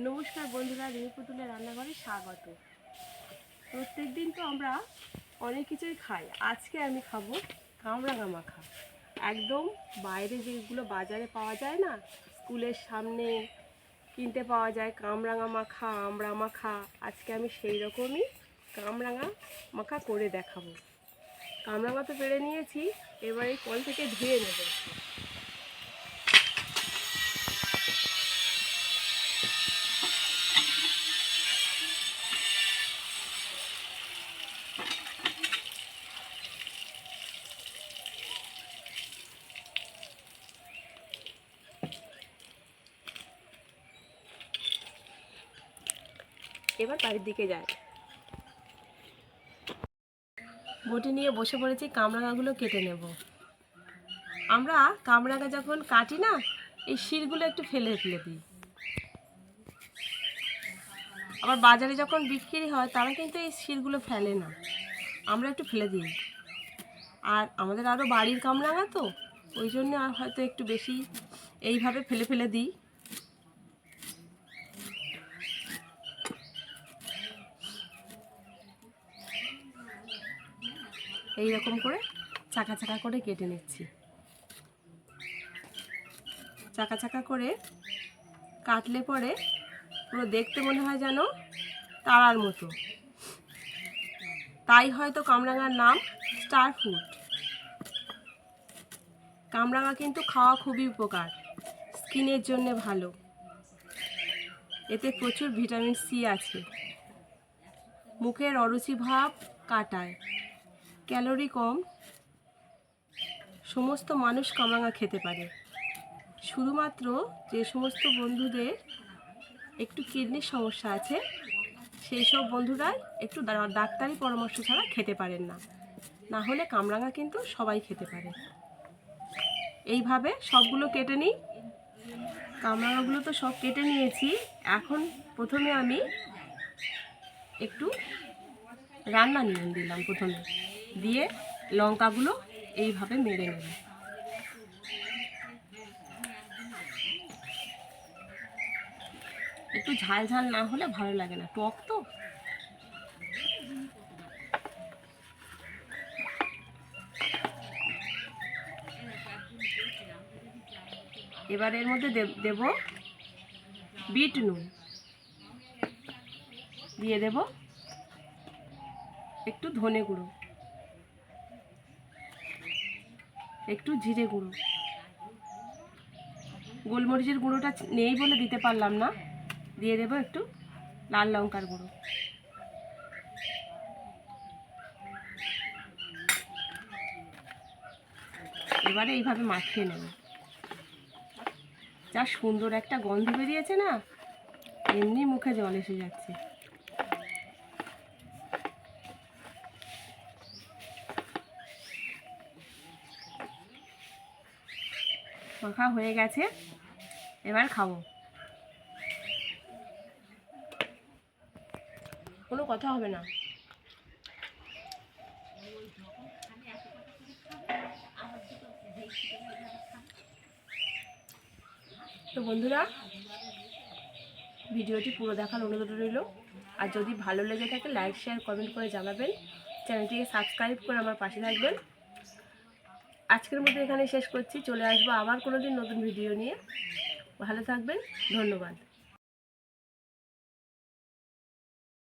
নমস্কার বন্ধুরা, রিমি পুতুলের রান্নাঘরে স্বাগত। প্রত্যেক দিন তো আমরা অনেক কিছুই খাই। আজকে আমি খাবো কামরাঙা মাখা। একদম বাইরে যেগুলো বাজারে পাওয়া যায় না, স্কুলের সামনে কিনতে পাওয়া যায় কামরাঙা মাখা, আমড়া মাখা, আজকে আমি সেই রকমই কামরাঙা মাখা করে দেখাবো। কামরাঙা তো পেড়ে নিয়েছি, এবার এই কল থেকে ধুয়ে নেব। এবার বাড়ির দিকে যায়, বটি নিয়ে বসে পড়েছি, কামরাঙাগুলো কেটে নেব। আমরা কামরাঙা যখন কাটি না, এই শিরগুলো একটু ফেলে দিই। আবার বাজারে যখন বিক্রি হয় তারা কিন্তু এই শিরগুলো ফেলে না, আমরা একটু ফেলে দিই। আর আমাদের আরও বাড়ির কামরাঙা তো, ওই জন্য আর হয়তো একটু বেশি এইভাবে ফেলে দিই। এই রকম করে চাকা চাকা করে কেটে নিচ্ছি। চাকা চাকা করে কাটলে পরে পুরো দেখতে মনে হয় যেন তারার মতো, তাই হয়তো কামরাঙার নাম স্টার ফ্রুট। কামরাঙা কিন্তু খাওয়া খুবই উপকার, স্কিনের জন্য ভালো, এতে প্রচুর ভিটামিন সি আছে, মুখের অরুচি ভাব কাটায়, ক্যালোরি কম, সমস্ত মানুষ কামরাঙা খেতে পারে। শুধুমাত্র যে সমস্ত বন্ধুদের একটু কিডনির সমস্যা আছে, সেই সব বন্ধুরা একটু ডাক্তারি পরামর্শ ছাড়া খেতে পারেন না, না হলে কামরাঙা কিন্তু সবাই খেতে পারে। এইভাবে সবগুলো কেটে নিই। কামরাঙাগুলো তো সব কেটে নিয়েছি। এখন প্রথমে আমি একটু রান্না নিয়ে দিলাম, প্রথমে দিয়ে লঙ্কাগুলো এইভাবে মেরে নেব। একটু ঝাল ঝাল না হলে ভালো লাগে না, টক তো। এবার এর মধ্যে দেব বিট নুন, দিয়ে দেব একটু ধনে গুঁড়ো, একটু জিরে গুঁড়ো, গোলমরিচের গুঁড়োটা নেই বলে দিতে পারলাম না, দিয়ে দেব একটু লাল লঙ্কার গুঁড়ো। এবারে এইভাবে মাখিয়ে নেব। যা সুন্দর একটা গন্ধ বেরিয়েছে না, এমনি মুখে জল এসে যাচ্ছে। মাখা হয়ে গেছে, এবার খাবো। কোনো কথা হবে না। তো বন্ধুরা, ভিডিওটি পুরো দেখার অনুরোধ রইল। আর যদি ভালো লেগে থাকে লাইক শেয়ার কমেন্ট করে জানাবেন, চ্যানেলটিকে সাবস্ক্রাইব করে আমার পাশে থাকবেন। আজকের মধ্যে এখানে শেষ করছি, চলে আসবো আবার কোনো দিন নতুন ভিডিও নিয়ে। ভালো থাকবেন, ধন্যবাদ।